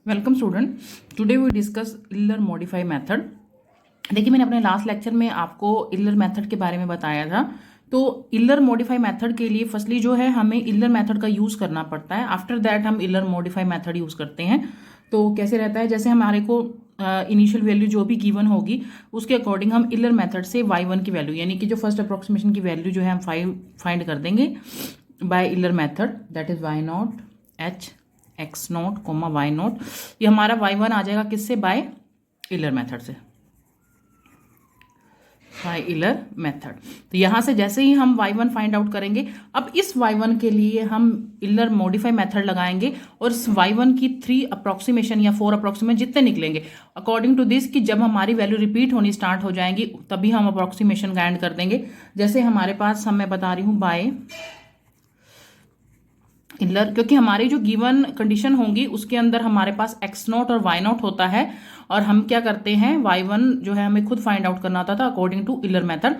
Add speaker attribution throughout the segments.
Speaker 1: Welcome student. Today we discuss Euler modify method. देखिए, मैंने अपने लास्ट लेक्चर में आपको इलर मेथड के बारे में बताया था। तो इलर मॉडिफाई मेथड के लिए फर्स्टली जो है हमें इलर मेथड का यूज़ करना पड़ता है। आफ्टर दैट हम इलर मॉडिफाई मेथड यूज़ करते हैं। तो कैसे रहता है, जैसे हमारे को इनिशियल वैल्यू जो भी गिवन होगी उसके अकॉर्डिंग हम इलर मेथड से y1 की वैल्यू यानी कि जो फर्स्ट अप्रोक्सीमेशन की वैल्यू जो है हम फाइंड कर देंगे by Euler method, that is y naught h x naught comma y naught. ये हमारा y1 आ जाएगा किससे, बाय इलर मेथड से, बाय इलर मेथड। तो यहाँ से जैसे ही हम y1 फाइंड आउट करेंगे, अब इस y1 के लिए हम इलर मॉडिफाई मेथड लगाएंगे और इस y1 की 3 अप्रोक्सीमेशन या 4 अप्रोक्सीमेशन जितने निकलेंगे अकॉर्डिंग टू दिस, कि जब हमारी वैल्यू रिपीट होनी स्टार्ट हो जाएंगी तभी हम अप्रोक्सीमेशन का एंड कर देंगे। जैसे हमारे पास मैं बता रही हूँ बाय इलर, क्योंकि हमारी जो गिवन कंडीशन होंगी उसके अंदर हमारे पास x नॉट और y नॉट होता है, और हम क्या करते हैं y1 जो है हमें खुद फाइंड आउट करना होता था अकॉर्डिंग टू इलर मेथड।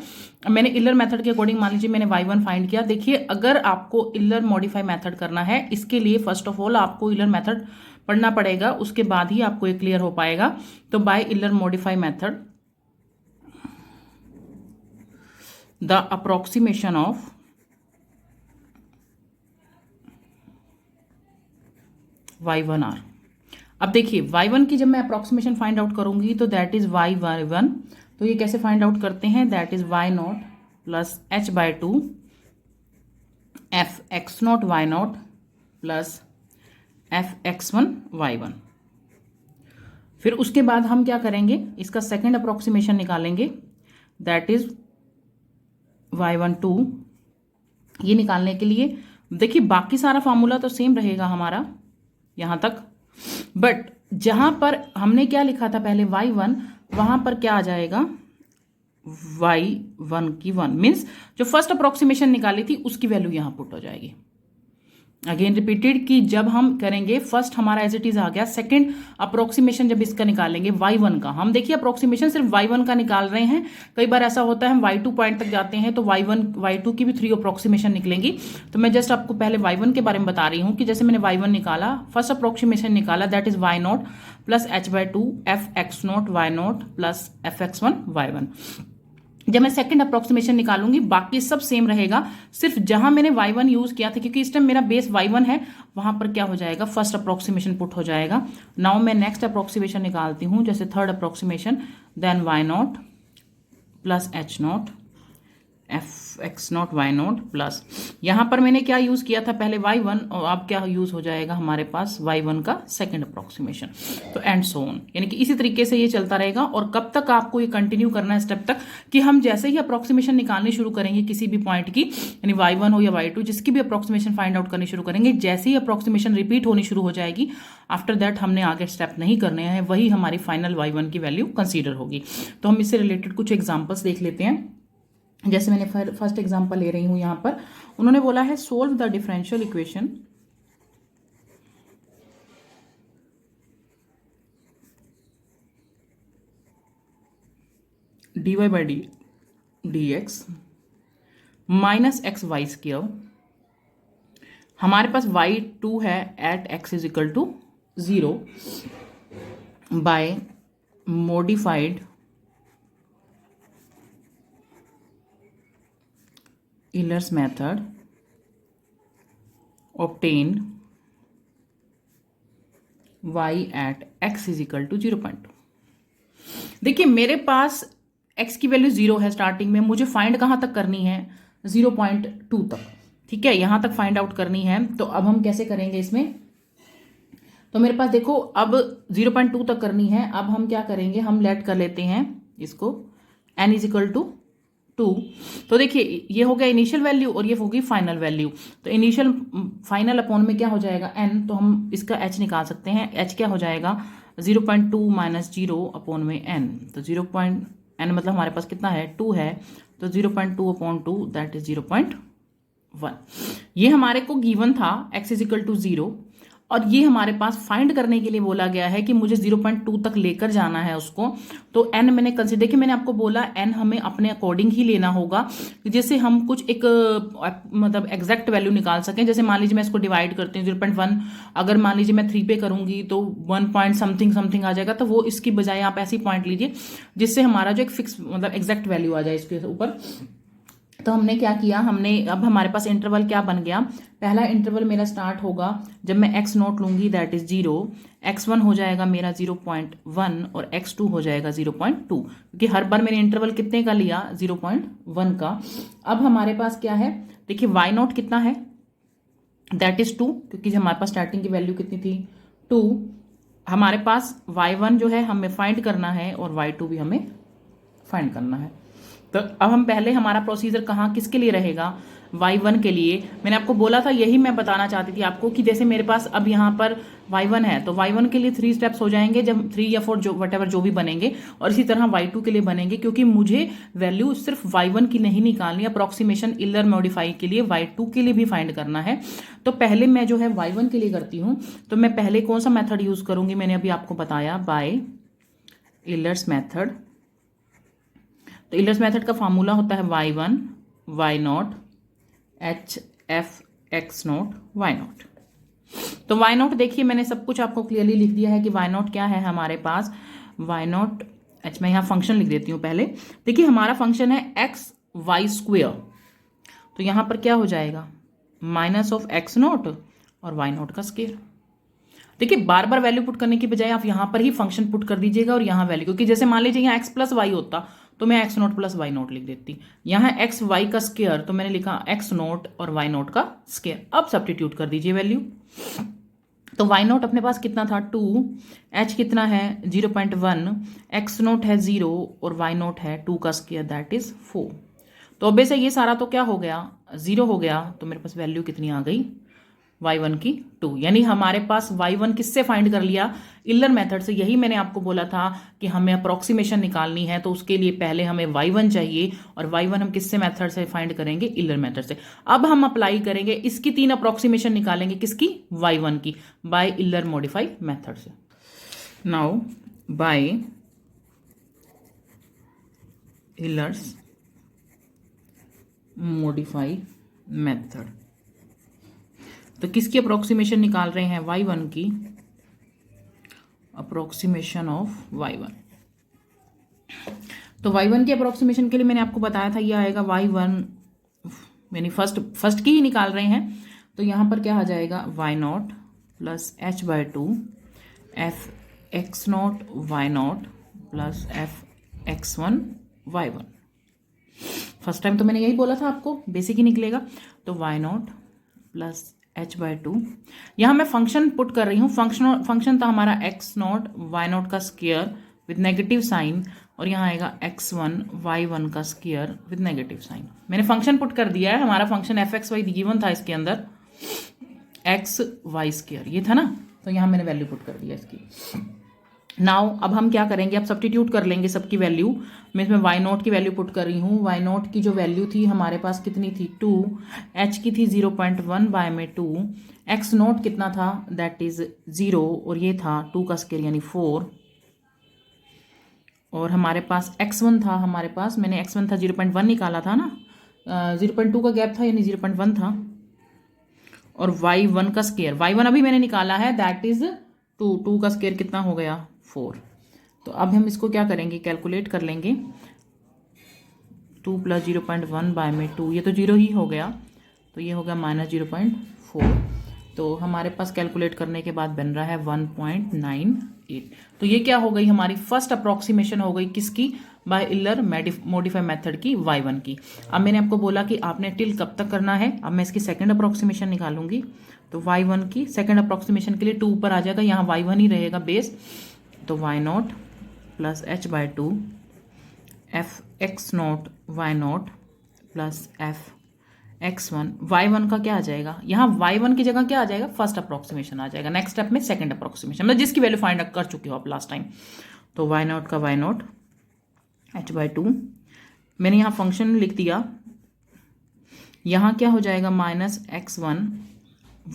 Speaker 1: मैंने इलर मेथड के अकॉर्डिंग मान लीजिए मैंने y1 फाइंड किया। देखिए, अगर आपको इलर मॉडिफाई मेथड करना है, इसके लिए फर्स्ट ऑफ ऑल आपको इलर मेथड पढ़ना पड़ेगा, उसके बाद ही आपको ये क्लियर हो पाएगा। तो by Euler modify method the approximation of y1 r। अब देखिए y1 की जब मैं अप्रोक्सीमेशन फाइंड आउट करूंगी तो दैट इज y1। तो ये कैसे फाइंड आउट करते हैं, that is y not plus h by 2 f x not y not plus f x1 y1। फिर उसके बाद हम क्या करेंगे, इसका सेकेंड अप्रोक्सीमेशन निकालेंगे, दैट इज y1 2। ये निकालने के लिए देखिए बाकी सारा फॉर्मूला तो सेम रहेगा हमारा यहां तक, बट जहां पर हमने क्या लिखा था पहले y1, वहां पर क्या आ जाएगा y1 की 1 मीन्स जो फर्स्ट अप्रोक्सीमेशन निकाली थी उसकी वैल्यू यहां पुट हो जाएगी। अगेन रिपीटेड कि जब हम करेंगे फर्स्ट हमारा एज इट इज आ गया, सेकंड अप्रोक्सीमेशन जब इसका निकालेंगे y1 का, हम देखिए अप्रोक्सीमेशन सिर्फ y1 का निकाल रहे हैं। कई बार ऐसा होता है हम y2 पॉइंट तक जाते हैं तो y1 y2 की भी 3 अप्रोक्सीमेशन निकलेंगी। तो मैं जस्ट आपको पहले y1 के बारे में बता रही हूँ कि जैसे मैंने y1 निकाला, फर्स्ट अप्रोक्सीमेशन निकाला, that is y not plus h by 2 f x not y not plus f x1 y1। जब मैं सेकंड अप्रोक्सीमेशन निकालूंगी बाकी सब सेम रहेगा, सिर्फ जहां मैंने y1 यूज किया था क्योंकि इस टाइम मेरा बेस y1 है, वहां पर क्या हो जाएगा, फर्स्ट अप्रोक्सीमेशन पुट हो जाएगा। नाउ मैं नेक्स्ट अप्रोक्सीमेशन निकालती हूं, जैसे third approximation, then y not plus h not f x not y not plus, यहां पर मैंने क्या यूज किया था पहले y1, और अब क्या यूज हो जाएगा हमारे पास y1 का सेकंड अप्रोक्सीमेशन। तो एंड सो ऑन, यानी कि इसी तरीके से ये चलता रहेगा। और कब तक आपको ये कंटिन्यू करना है, स्टेप तक, कि हम जैसे ही अप्रोक्सीमेशन निकालनी शुरू करेंगे किसी भी पॉइंट की, यानी y1 हो या y2, जिसकी भी अप्रोक्सीमेशन फाइंड आउट करनी शुरू करेंगे, जैसे ही अप्रोक्सीमेशन रिपीट होनी शुरू हो जाएगी, आफ्टर दैट हमने आगे स्टेप नहीं करने हैं, वही हमारी फाइनल y1 की वैल्यू कंसीडर होगी। तो हम इससे रिलेटेड कुछ एग्जाम्पल्स देख लेते हैं। जैसे मैंने फर्स्ट एग्जांपल ले रही हूं यहां पर, उन्होंने बोला है solve the differential equation dy by d x minus x y square. हमारे पास y2 है at x is equal to 0 by modified Euler's method obtain y at x is equal to 0.2। देखिए मेरे पास x की वैल्यू 0 है starting में, मुझे find कहाँ तक करनी है, 0.2 तक, ठीक है, यहां तक फाइंड आउट करनी है। तो अब हम कैसे करेंगे इसमें, तो मेरे पास देखो अब 0.2 तक करनी है। अब हम क्या करेंगे, हम लेट कर लेते हैं इसको n इज इक्वल टू 2। तो देखिए ये हो गया इनिशियल वैल्यू और ये होगी फाइनल वैल्यू। तो इनिशियल फाइनल अपॉन में क्या हो जाएगा n, तो हम इसका h निकाल सकते हैं। h क्या हो जाएगा 0.2 माइनस 0 अपॉन में n। तो 0.n मतलब हमारे पास कितना है, 2 है, तो 0.2 अपॉन 2 दैट इज 0.1। ये हमारे को गिवन था x इज इक्वल टू 0। और ये हमारे पास फाइंड करने के लिए बोला गया है कि मुझे 0.2 तक लेकर जाना है उसको। तो n मैंने कंसिडर, देखिए मैंने आपको बोला n हमें अपने अकॉर्डिंग ही लेना होगा, जिससे हम कुछ एक मतलब एग्जैक्ट वैल्यू निकाल सकें। जैसे मान लीजिए मैं इसको डिवाइड करती हूँ 0.1, अगर मान लीजिए मैं 3 पे करूंगी तो 1 पॉइंट समथिंग समथिंग आ जाएगा, तो वो इसकी बजाय आप ऐसी पॉइंट लीजिए जिससे हमारा जो एक फिक्स मतलब एग्जैक्ट वैल्यू आ जाए इसके ऊपर। तो हमने क्या किया, हमने अब हमारे पास इंटरवल क्या बन गया, पहला इंटरवल मेरा स्टार्ट होगा जब मैं x नोट लूंगी दैट इज 0, x1 हो जाएगा मेरा 0.1 और x2 हो जाएगा 0.2, क्योंकि हर बार मैंने इंटरवल कितने का लिया, 0.1 का। अब हमारे पास क्या है, देखिए y नोट कितना है, दैट इज 2, क्योंकि हमारे पास स्टार्टिंग की वैल्यू कितनी थी 2। हमारे पास y1 जो है हमें फाइंड करना है और y2 भी हमें फाइंड करना है। तो अब हम पहले हमारा प्रोसीजर कहाँ किसके लिए रहेगा, y1 के लिए। मैंने आपको बोला था, यही मैं बताना चाहती थी आपको कि जैसे मेरे पास अब यहाँ पर y1 है तो y1 के लिए 3 स्टेप्स हो जाएंगे, जब 3 या 4 जो वटेवर जो भी बनेंगे, और इसी तरह y2 के लिए बनेंगे, क्योंकि मुझे वैल्यू सिर्फ y1 की नहीं निकालनी, अप्रॉक्सीमेशन इलर मॉडिफाई के लिए y2 के लिए भी फाइंड करना है। तो पहले मैं जो है y1 के लिए करती हूँ, तो मैं पहले कौन सा मेथड यूज करूंगी, मैंने अभी आपको बताया बाय इलर्स मेथड। तो इलर्स मेथड का फॉर्मूला होता है y1 y naught h f x not y not. तो y नॉट देखिए मैंने सब कुछ आपको क्लियरली लिख दिया है कि y नॉट क्या है हमारे पास, y नॉट h, मैं यहाँ फंक्शन लिख देती हूँ पहले। देखिए हमारा फंक्शन है x y स्क्वेयर, तो यहाँ पर क्या हो जाएगा माइनस ऑफ x नॉट और y नॉट का स्क्वेयर। देखिए बार बार वैल्यू पुट करने की बजाय आप यहाँ पर ही फंक्शन पुट कर दीजिएगा और यहाँ वैल्यू, क्योंकि जैसे मान लीजिए यहाँ x प्लस वाई होता तो मैं x not plus y not लिख देती, यहाँ x y का स्क्वायर तो मैंने लिखा x नोट और y नोट का स्क्वायर। अब सब्स्टिट्यूट कर दीजिए वैल्यू, तो y नोट अपने पास कितना था 2, h कितना है 0.1, x नोट है 0 और y नोट है 2 का स्क्वायर दैट इज 4। तो अब से ये सारा तो क्या हो गया 0 हो गया, तो मेरे पास वैल्यू कितनी आ गई y1 की 2, यानी हमारे पास y1 किससे फाइंड कर लिया, इलर मेथड से। यही मैंने आपको बोला था कि हमें अप्रॉक्सीमेशन निकालनी है, तो उसके लिए पहले हमें y1 चाहिए, और y1 हम किससे मेथड से फाइंड करेंगे, इलर मेथड से। अब हम अप्लाई करेंगे, इसकी 3 अप्रॉक्सीमेशन निकालेंगे, किसकी, y1 की, बाय इलर मॉडिफाई मेथड से। Now bye Euler's modify method, तो किसकी अप्रोक्सीमेशन निकाल रहे हैं, y1 की, अप्रोक्सीमेशन ऑफ y1। तो y1 की अप्रोक्सीमेशन के लिए मैंने आपको बताया था ये आएगा y1, यानी फर्स्ट की ही निकाल रहे हैं, तो यहाँ पर क्या आ जाएगा y not plus h by 2 f x not y not plus f x1 y1। First time तो मैंने यही बोला था आपको, बेसिक ही निकलेगा, तो y not plus h by 2, यहाँ मैं फंक्शन पुट कर रही हूँ, फंक्शन था हमारा x नॉट y नॉट का स्क्वायर विद नेगेटिव साइन, और यहाँ आएगा x1 y1 का स्क्वायर विद नेगेटिव साइन। मैंने फंक्शन पुट कर दिया है, हमारा function f x y given था, इसके अंदर x y स्क्वायर ये था ना, तो यहाँ मैंने वैल्यू पुट कर दिया इसकी। नाउ अब हम क्या करेंगे, अब सब्स्टिट्यूट कर लेंगे सबकी वैल्यू। मैं इसमें y नोट की वैल्यू पुट कर रही हूँ, y नोट की जो वैल्यू थी हमारे पास कितनी थी 2, h की थी 0.1 बाय में 2, x नोट कितना था दैट इज 0 और ये था 2 का स्क्वायर यानी 4, और हमारे पास x1 था, हमारे पास मैंने x1 था 0.1 निकाला था ना, 0.2 का गैप था यानी 0.1 था, और y1 का स्क्वायर, y1 अभी मैंने निकाला है दैट इज 2 का स्क्वायर कितना हो गया 4। तो अब हम इसको क्या करेंगे, कैलकुलेट कर लेंगे, 2 प्लस 0.1 बाय में 2, ये तो 0 ही हो गया, तो ये हो गया माइनस 0.4। तो हमारे पास कैलकुलेट करने के बाद बन रहा है 1.98। तो ये क्या हो गई, हमारी फर्स्ट अप्रॉक्सीमेशन हो गई किसकी, बाय इलर मॉडिफाई मेथड की, y1 की। अब मैंने आपको बोला कि आपने टिल कब तक करना है, अब मैं इसकी सेकंड अप्रॉक्सीमेशन निकालूंगी, तो y1 की सेकंड अप्रॉक्सीमेशन के लिए 2 ऊपर आ जाएगा, यहाँ y1 ही रहेगा बेस, तो y not plus h by 2 f x not y not plus f x1 y1 का क्या आ जाएगा, यहाँ y1 की जगह क्या आ जाएगा, फर्स्ट अप्रॉक्सीमेशन आ जाएगा, नेक्स्ट स्टेप में सेकंड अप्रॉक्सीमेशन, मतलब जिसकी वैल्यू फाइंड कर चुके हो आप लास्ट टाइम। तो y नॉट का y नॉट h बाई 2, मैंने यहाँ फंक्शन लिख दिया, यहाँ क्या हो जाएगा माइनस x1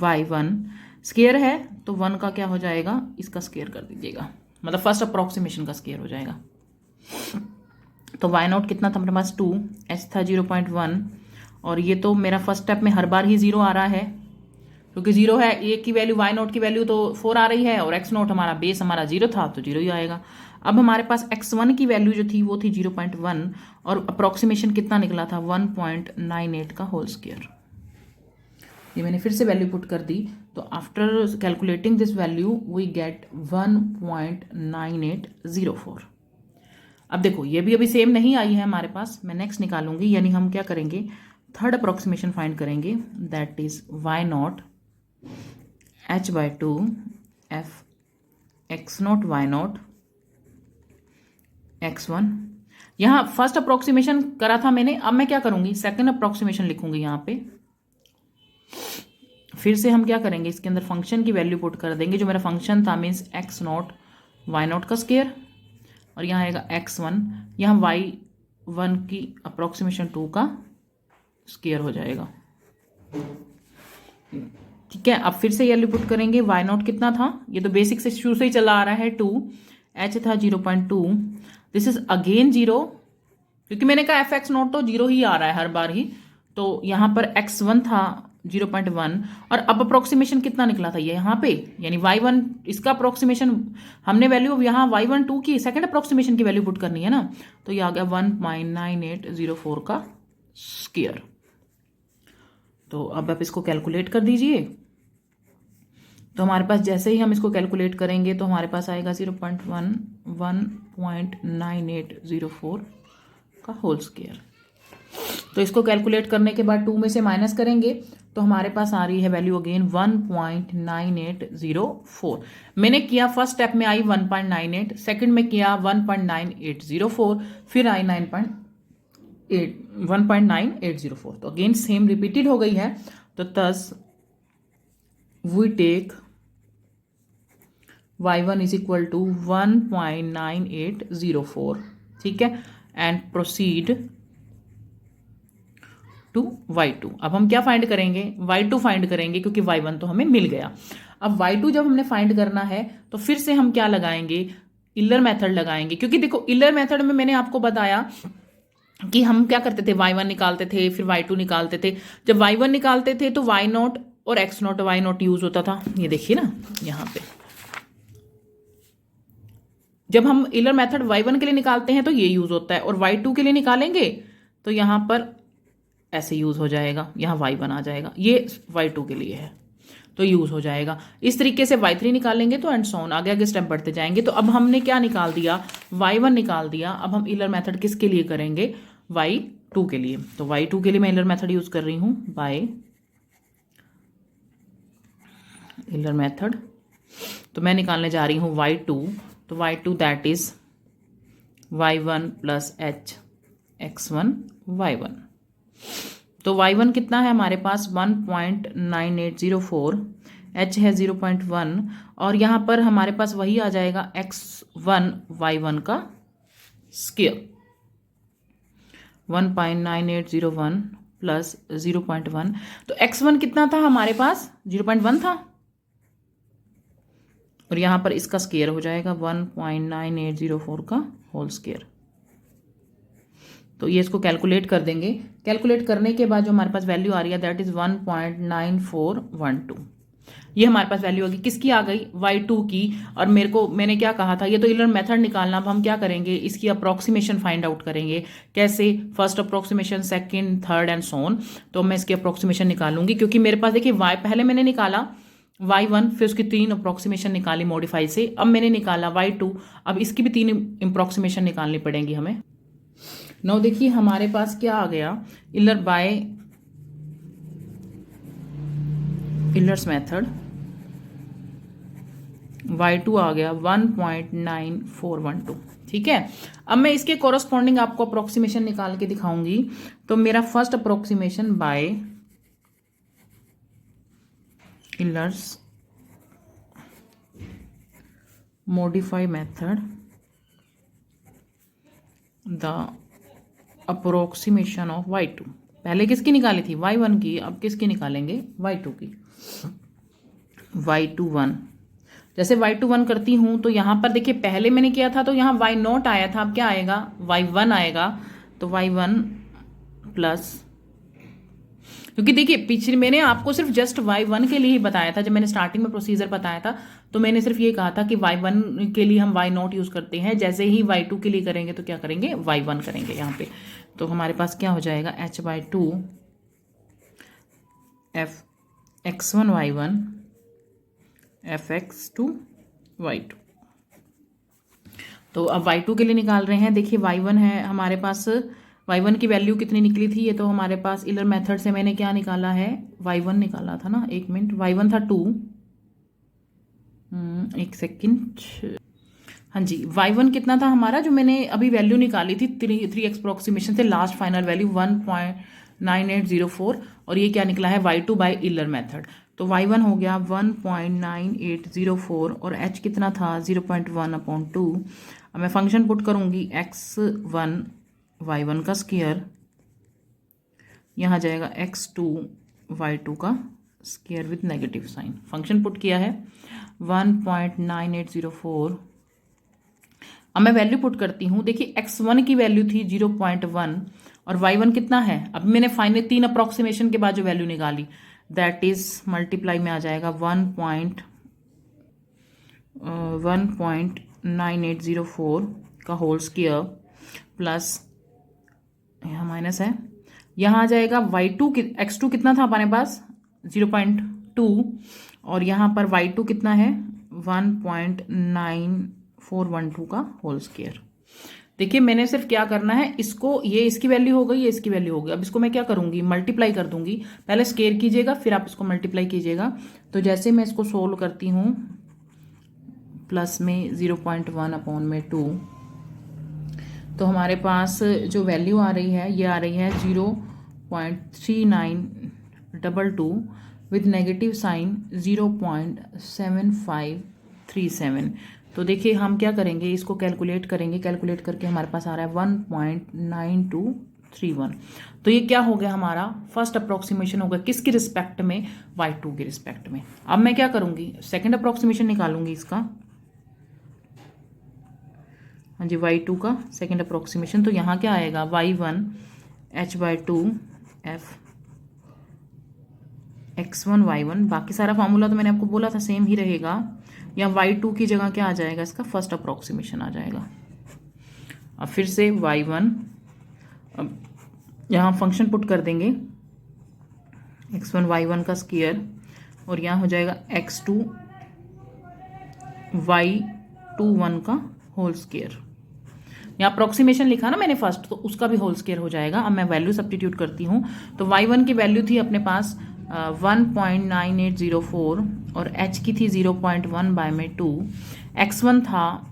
Speaker 1: y1 स्क्वायर है तो 1 का क्या हो जाएगा, इसका स्क्वायर कर दीजिएगा, मतलब फर्स्ट अप्रॉक्सीमेशन का स्क्वायर हो जाएगा। तो वाई नॉट कितना था मेरे पास 2, एच था 0.1, और ये तो मेरा फर्स्ट स्टेप में हर बार ही 0 आ रहा है क्योंकि 0 है, ए की वैल्यू वाई नॉट की वैल्यू तो 4 आ रही है और एक्स नॉट हमारा बेस हमारा 0 था तो 0 ही आएगा। अब हमारे पास x1 की वैल्यू जो थी वो थी 0.1 और अप्रॉक्सीमेशन कितना निकला था 1.98 का होल स्क्वायर। ये मैंने फिर से वैल्यू पुट कर दी, तो after calculating this value we get 1.9804। अब देखो ये भी अभी सेम नहीं आई है हमारे पास, मैं नेक्स्ट निकालूंगी, यानी हम क्या करेंगे, थर्ड अप्रॉक्सीमेशन फाइंड करेंगे, that is y not h/2 f x not y not x1। यहाँ फर्स्ट अप्रोक्सीमेशन करा था मैंने, अब मैं क्या करूंगी, सेकंड अप्रोक्सीमेशन लिखूंगी यहाँ पे। फिर से हम क्या करेंगे, इसके अंदर फंक्शन की वैल्यू पुट कर देंगे, जो मेरा फंक्शन था means x not y not का स्क्वायर, और यहाँ आएगा x1, यहाँ y1 की अप्रोक्सीमेशन 2 का स्क्वायर हो जाएगा। ठीक है, अब फिर से वैल्यू पुट करेंगे, वाई नॉट कितना था, ये तो बेसिक से शुरू से ही चला आ रहा है 2, h था 0.2, दिस इज अगेन 0 क्योंकि मैंने कहा एफ एक्स नॉट तो 0 ही आ रहा है हर बार ही, तो यहाँ पर x1 था 0.1 और अब अप्रोक्सीमेशन कितना निकला था ये यहाँ पे, यानी y1 इसका अप्रोक्सीमेशन हमने वैल्यू यहाँ y1 2 की सेकंड अप्रोक्सीमेशन की वैल्यू पुट करनी है ना, तो ये आ गया 1.9804 का स्क्वायर। तो अब आप इसको कैलकुलेट कर दीजिए, तो हमारे पास जैसे ही हम इसको कैलकुलेट करेंगे तो हमारे पास आएगा 1.9804 का होल स्क्वायर। तो इसको कैलकुलेट करने के बाद 2 में से माइनस करेंगे तो हमारे पास आ रही है वैल्यू अगेन 1.9804। मैंने किया फर्स्ट स्टेप में आई 1.98, सेकंड में किया 1.9804, फिर आई 1.9804, तो अगेन सेम रिपीटेड हो गई है। तो thus we take y1 is equal to 1.9804, ठीक है, एंड प्रोसीड टू y2। अब हम क्या फाइंड करेंगे, y2 फाइंड करेंगे क्योंकि y1 तो हमें मिल गया। अब y2 जब हमने फाइंड करना है तो फिर से हम क्या लगाएंगे, इलर मेथड लगाएंगे, क्योंकि देखो इलर मेथड में मैंने आपको बताया कि हम क्या करते थे, y1 निकालते थे फिर y2 निकालते थे। जब y1 निकालते थे तो y नॉट और x not y not use होता था, ये देखिए ना यहाँ पे। जब हम इलर मेथड y1 के लिए निकालते हैं तो ये यूज होता है, और y2 के लिए निकालेंगे तो यहाँ पर ऐसे यूज हो जाएगा, यहाँ y1 आ जाएगा, ये y2 के लिए है तो यूज हो जाएगा। इस तरीके से y3 निकालेंगे तो एंड सो ऑन, आगे आगे स्टेप बढ़ते जाएंगे। तो अब हमने क्या निकाल दिया, y1 निकाल दिया। अब हम इलर मेथड किसके लिए करेंगे, y2 के लिए। तो y2 के लिए मैं इलर मेथड यूज कर रही हूँ, बाय इलर मेथड। तो मैं निकालने जा रही हूँ y2, तो y2 that is y1 plus h x1 y1। तो y1 कितना है हमारे पास 1.9804, h है 0.1, और यहाँ पर हमारे पास वही आ जाएगा x1 y1 का स्क्वायर, 1.9801 प्लस 0.1। तो x1 कितना था हमारे पास 0.1 था, और यहाँ पर इसका स्क्वायर हो जाएगा 1.9804 का होल स्क्वायर। तो ये इसको कैलकुलेट कर देंगे, कैलकुलेट करने के बाद जो हमारे पास वैल्यू आ रही है दैट इज 1.9412। ये हमारे पास वैल्यू होगी, किसकी आ गई, y2 की। और मैंने क्या कहा था, ये तो इलर मेथड निकालना। अब हम क्या करेंगे, इसकी अप्रोक्सीमेशन फाइंड आउट करेंगे। कैसे, first approximation, second, third and so on. तो मैं इसकी अप्रोक्सीमेशन निकालूंगी, क्योंकि मेरे पास देखिए y पहले मैंने निकाला y1, फिर उसकी 3 अप्रोक्सीमेशन निकाली मॉडिफाई से, अब मैंने निकाला y2, अब इसकी भी 3 अप्रोक्सीमेशन निकालनी पड़ेंगी हमें। नो देखिए हमारे पास क्या आ गया, इलर बाय इलर्स मेथड y2 आ गया 1.9412, ठीक है। अब मैं इसके कोरस्पॉन्डिंग आपको अप्रोक्सीमेशन निकाल के दिखाऊंगी। तो मेरा first approximation by Euler's modify method, the approximation of y2। पहले किसकी निकाली थी, y1 की, अब किसकी निकालेंगे, y2 की। y21 जैसे y2 1 करती हूँ तो यहाँ पर देखिए पहले मैंने किया था तो यहाँ y0 आया था, अब क्या आएगा y1 आएगा। तो y1 प्लस, क्योंकि देखिए पिछले मैंने आपको सिर्फ जस्ट y1 के लिए ही बताया था, जब मैंने स्टार्टिंग में प्रोसीजर बताया था तो मैंने सिर्फ ये कहा था कि y1 के लिए हम y0 यूज़ करते हैं, जैसे ही y2 के लिए करेंगे तो क्या करेंगे y1 करेंगे यहाँ पे। तो हमारे पास क्या हो जाएगा h/2 f x1 y1 fx2 y2। तो अब y2 के लिए निकाल रहे हैं। देखिए y1 है हमारे पास, y1 की वैल्यू कितनी निकली थी, ये तो हमारे पास इलर मेथड से मैंने क्या निकाला है y1 निकाला था ना, एक मिनट, y1 था 2, एक सेकंड, हाँ जी y1 कितना था हमारा, जो मैंने अभी वैल्यू निकाली थी 3x अप्रोक्सीमेशन से, लास्ट फाइनल वैल्यू 1.9804, और ये क्या निकला है y2 बाय इलर मेथड। तो y1 हो गया 1.9804 और h कितना था 0.1/2। अब मैं फंक्शन पुट करूंगी x1 y1 का स्क्वायर, यहाँ जाएगा x2 y2 का square with negative sign. Function put किया है 1.9804। अब मैं वैल्यू पुट करती हूँ। देखिए x1 की वैल्यू थी 0.1 और y1 कितना है, अब मैंने फाइनल 3 अप्रोक्सीमेशन के बाद जो वैल्यू निकाली दैट इज मल्टीप्लाई में आ जाएगा 1.9804 का होल स्क्वायर प्लस, यहाँ माइनस है, यहाँ आ जाएगा y2 x2 कितना था हमारे पास 0.2 और यहाँ पर y2 कितना है 1.9412 का होल स्क्वायर। देखिए मैंने सिर्फ क्या करना है, इसको, ये इसकी वैल्यू हो गई, ये इसकी वैल्यू हो गई। अब इसको मैं क्या करूंगी मल्टीप्लाई कर दूंगी, पहले स्क्वायर कीजिएगा फिर आप इसको मल्टीप्लाई कीजिएगा। तो जैसे मैं इसको सोल्व करती हूँ, प्लस में 0.1/2, तो हमारे पास जो वैल्यू आ रही है ये आ रही है 0.3922 विद नेगेटिव साइन 0.7537। तो देखिए हम क्या करेंगे, इसको कैलकुलेट करेंगे, कैलकुलेट करके हमारे पास आ रहा है 1.9231। तो ये क्या हो गया हमारा फर्स्ट अप्रोक्सीमेशन होगा किसकी रिस्पेक्ट में, y2 के रिस्पेक्ट में। अब मैं क्या करूंगी सेकंड अप्रोक्सीमेशन निकालूंगी इसका, हाँ जी y2 का सेकंड अप्रोक्सीमेशन। तो यहाँ क्या आएगा y1 h/2 f x1 y1, बाकी सारा फॉर्मूला तो मैंने आपको बोला था सेम ही रहेगा। या y2 की जगह क्या आ जाएगा, इसका फर्स्ट अप्रोक्सीमेशन आ जाएगा। अब फिर से y1, अब यहाँ फंक्शन पुट कर देंगे x1 y1 का स्क्वायर और यहाँ हो जाएगा x2 y21 का होल स्क्वायर। यहाँ अप्रोक्सीमेशन लिखा ना मैंने फर्स्ट, तो उसका भी होल स्क्वायर हो जाएगा। अब मैं वैल्यू सब्स्टिट्यूट करती हूँ। तो y1 की वैल्यू थी अपने पास 1.9804 और h की थी 0.1/2, x1 था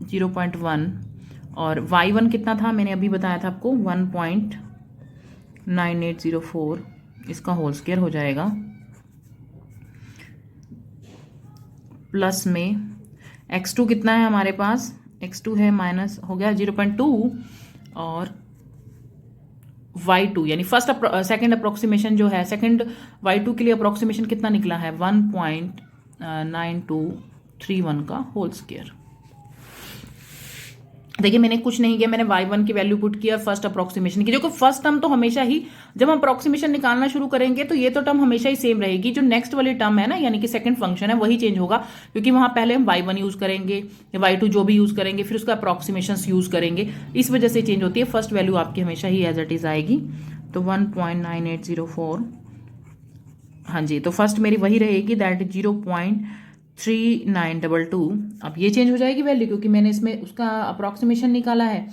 Speaker 1: 0.1 और y1 कितना था मैंने अभी बताया था आपको 1.9804, इसका होल स्क्वायर हो जाएगा। प्लस में x2 कितना है हमारे पास, x2 है माइनस हो गया 0.2 और y2 यानी फर्स्ट सेकंड अप्रोक्सीमेशन जो है, सेकंड y2 के लिए अप्रोक्सीमेशन कितना निकला है 1.9231 का होल स्क्वायर। देखिए मैंने कुछ नहीं किया, मैंने y1 की वैल्यू पुट किया फर्स्ट अप्रोक्सीमेशन की। जो कि फर्स्ट टर्म तो हमेशा ही जब हम अप्रोक्सीमेशन निकालना शुरू करेंगे तो ये तो टर्म हमेशा ही सेम रहेगी, जो नेक्स्ट वाली टर्म है ना यानी कि सेकंड फंक्शन है वही चेंज होगा, क्योंकि वहां पहले हम y1 यूज करेंगे या y2 जो भी यूज करेंगे फिर उसका अप्रोक्सीमेशन यूज करेंगे, इस वजह से चेंज होती है। फर्स्ट वैल्यू आपकी हमेशा ही एज इट इज आएगी। तो 1.9804, हाँ जी, तो फर्स्ट मेरी वही रहेगी दैट 0.3922। अब ये चेंज हो जाएगी वैल्यू क्योंकि मैंने इसमें उसका अप्रोक्सीमेशन निकाला है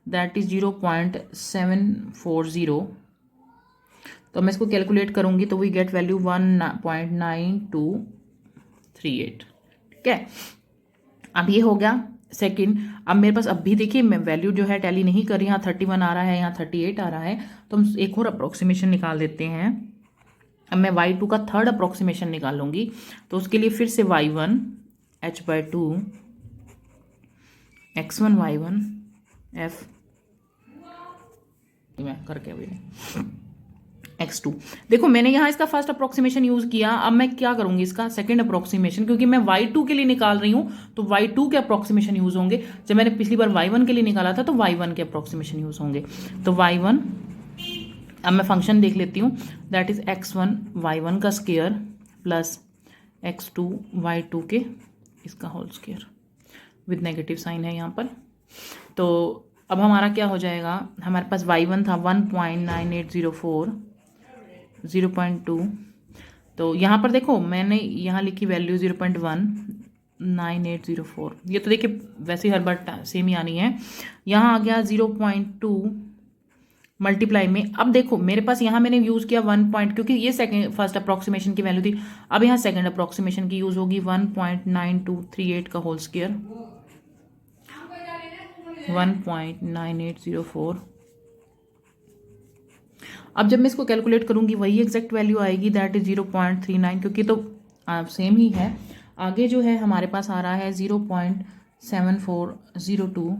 Speaker 1: दैट इज 0.740। तो मैं इसको कैलकुलेट करूंगी तो वी गेट वैल्यू 1.9238। ठीक है, अब ये हो गया सेकंड। अब मेरे पास अब भी देखिए मैं वैल्यू जो है टैली नहीं कर रही, यहाँ 31 आ रहा है, यहाँ 38 आ रहा है, तो हम एक और अप्रोक्सीमेशन निकाल देते हैं। अब मैं y2 का थर्ड अप्रोक्सीमेशन निकालूंगी, तो उसके लिए फिर से y1 h/2 x1 y1 f, मैं करके अभी x2। देखो मैंने यहाँ इसका फर्स्ट अप्रोक्सीमेशन यूज किया, अब मैं क्या करूंगी इसका सेकंड अप्रोक्सीमेशन, क्योंकि मैं y2 के लिए निकाल रही हूं तो y2 के अप्रोक्सीमेशन यूज होंगे। जब मैंने पिछली बार y1 के लिए निकाला था तो y1 के अप्रोक्सीमेशन यूज होंगे। तो y1, अब मैं फंक्शन देख लेती हूँ, दैट इज x1 y1 का स्क्वायर प्लस x2 y2 के इसका whole square with negative sign है यहाँ पर। तो अब हमारा क्या हो जाएगा, हमारे पास y1 था 1.9804 0.2, तो यहाँ पर देखो मैंने यहाँ लिखी वैल्यू 0.19804, ये तो देखिए वैसे हर बार सेम ही आनी है। यहाँ आ गया 0.2 मल्टीप्लाई में, अब देखो मेरे पास यहाँ मैंने यूज़ किया 1 पॉइंट, क्योंकि ये सेकंड फर्स्ट अप्रोक्सीमेशन की वैल्यू थी, अब यहाँ सेकंड अप्रोक्सीमेशन की यूज़ होगी 1.9238 का होल स्क्वायर 1.9804। अब जब मैं इसको कैलकुलेट करूंगी वही एग्जैक्ट वैल्यू आएगी, दैट इज 0.39, क्योंकि तो सेम ही है। आगे जो है हमारे पास आ रहा है 0.7402,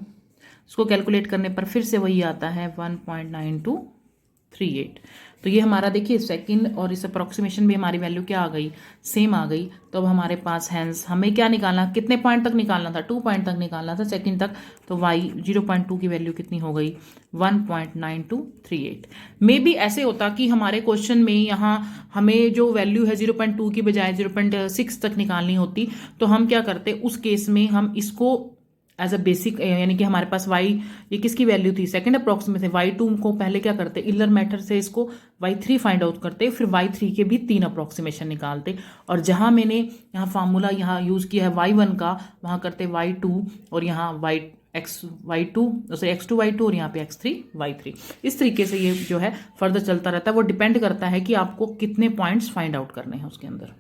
Speaker 1: इसको कैलकुलेट करने पर फिर से वही आता है 1.9238। तो ये हमारा देखिए सेकंड और इस अप्रोक्सीमेशन भी हमारी वैल्यू क्या आ गई, सेम आ गई। तो अब हमारे पास हैंस हमें क्या निकालना, कितने पॉइंट तक निकालना था, 2 पॉइंट तक निकालना था सेकंड तक। तो y 0.2 की वैल्यू कितनी हो गई 1.9238। मे बी ऐसे होता कि हमारे क्वेश्चन में यहाँ हमें जो वैल्यू है 0.2 की बजाय 0.6 तक निकालनी होती, तो हम क्या करते, उस केस में हम इसको एज अ बेसिक, यानी कि हमारे पास y ये किसकी वैल्यू थी सेकंड अप्रोक्सीमेशन, y2 को पहले क्या करते इलर मेथड से इसको y3 फाइंड आउट करते, फिर y3 के भी 3 अप्रोक्सीमेशन निकालते, और जहां मैंने यहाँ फार्मूला यहाँ यूज किया है y1 का, वहां करते y2 और यहाँ y2 y2 और यहाँ पे x3 y3। इस तरीके से ये जो है फर्दर चलता रहता है, वो डिपेंड करता है कि आपको कितने पॉइंट्स फाइंड आउट करने हैं उसके अंदर।